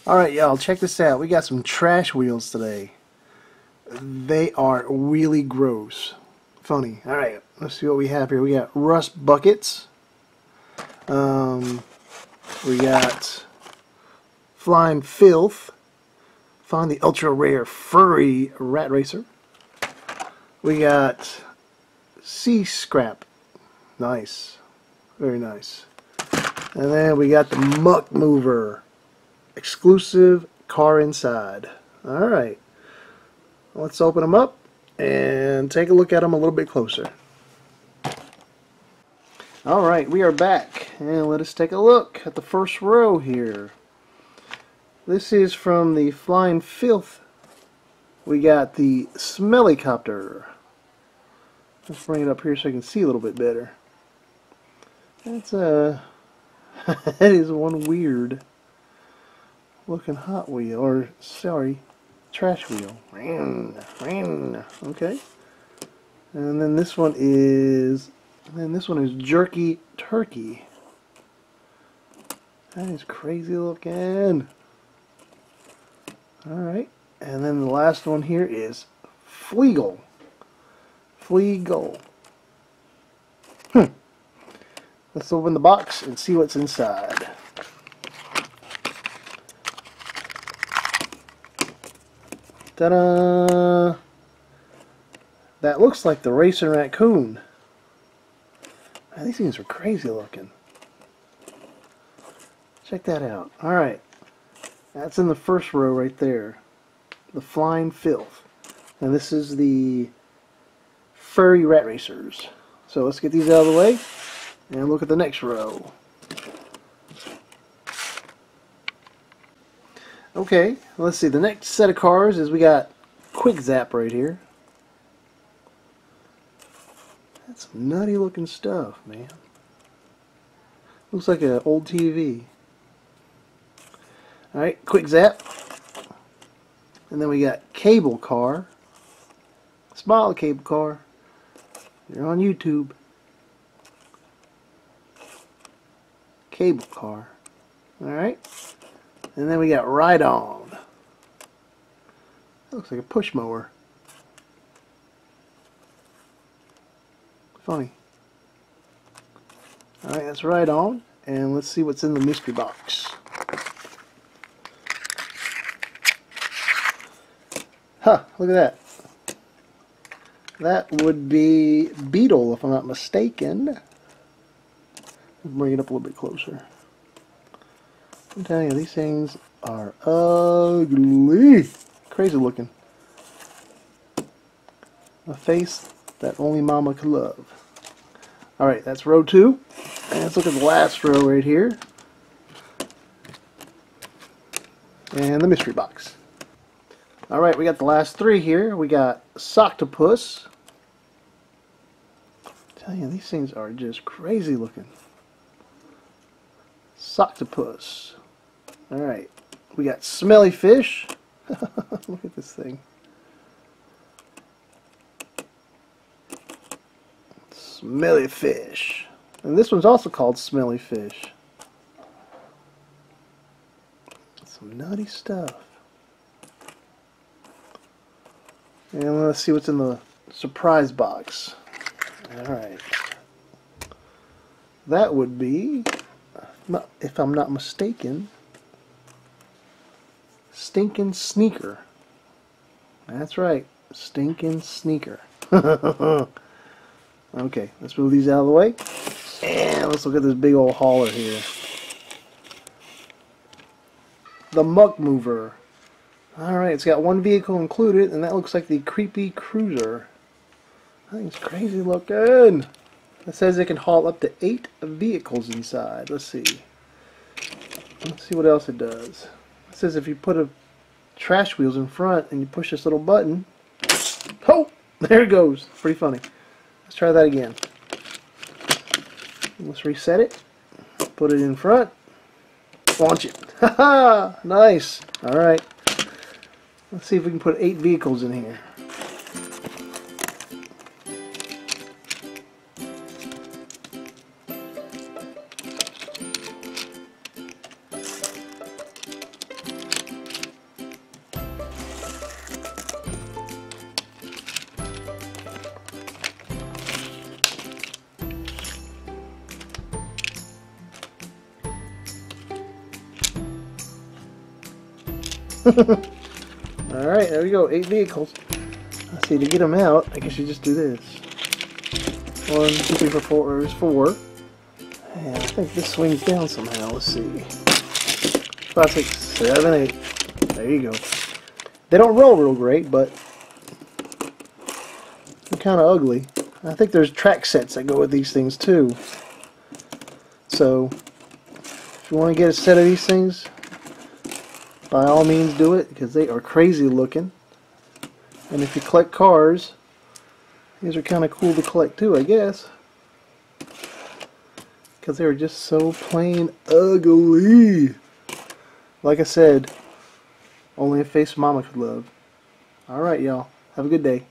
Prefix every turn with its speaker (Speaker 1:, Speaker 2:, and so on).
Speaker 1: Alright, y'all, check this out. We got some trash wheels today. They are really gross. Funny. Alright, let's see what we have here. We got rust buckets. We got flying filth. Find the ultra rare furry rat racer. We got sea scrap. Nice. Very nice. And then we got the Mck Mover. Exclusive car inside. Alright. Let's open them up and take a look at them a little bit closer. Alright, we are back. And let us take a look at the first row here. This is from the Flying Filth. We got the Smellycopter. Let's bring it up here so I can see a little bit better. That's that is one weird looking Hot Wheel, or sorry, trash wheel. Okay. And then this one is Jerky Turkey. That is crazy looking. Alright. And then the last one here is Fleagle. Let's open the box and see what's inside. Ta-da! That looks like the Racing Raccoon. Man, these things are crazy looking. Check that out. Alright. That's in the first row right there. The Flying Filth. And this is the Furry Rat Racers. So let's get these out of the way and look at the next row. Okay, let's see. The next set of cars is we got Quick Zap right here. That's some nutty looking stuff, man. Looks like an old TV. Alright, Quick Zap. And then we got Cable Car. Smile Cable Car. You're on YouTube. Cable Car. Alright. And then we got Ride On. That looks like a push mower. Funny. Alright, that's Ride On. And let's see what's in the mystery box. Huh, look at that. That would be Beetle, if I'm not mistaken. Bring it up a little bit closer. I'm telling you, these things are ugly. Crazy looking. A face that only Mama could love. Alright, that's row 2. And let's look at the last row right here. And the mystery box. Alright, we got the last 3 here. We got Soctopus. I'm telling you, these things are just crazy looking. Soctopus. Alright. We got Smelly Fish. Look at this thing. Smelly Fish. And this one's also called Smelly Fish. Some nutty stuff. And let's see what's in the surprise box. Alright. That would be, if I'm not mistaken, Stinkin' Sneaker. That's right. Stinkin' Sneaker. Okay, let's move these out of the way. And let's look at this big old hauler here. The Mck Mover. Alright, it's got 1 vehicle included, and that looks like the creepy Cruiser. That thing's crazy looking. It says it can haul up to 8 vehicles inside. Let's see. Let's see what else it does. It says if you put a trash wheels in front and you push this little button, oh, there it goes. Pretty funny. Let's try that again. Let's reset it. Put it in front. Launch it. Haha! Nice. Alright. Let's see if we can put 8 vehicles in here. Alright, there we go. 8 vehicles. Let's see, to get them out, I guess you just do this. 1, 2, 3, 4, 4. There's 4. And I think this swings down somehow. Let's see. 5, 6, 7, 8. There you go. They don't roll real great, but they're kind of ugly. I think there's track sets that go with these things too. So, if you want to get a set of these things, by all means do it, because they are crazy looking. And if you collect cars, these are kind of cool to collect too, I guess. Because they were just so plain ugly. Like I said, only a face mama could love. Alright, y'all. Have a good day.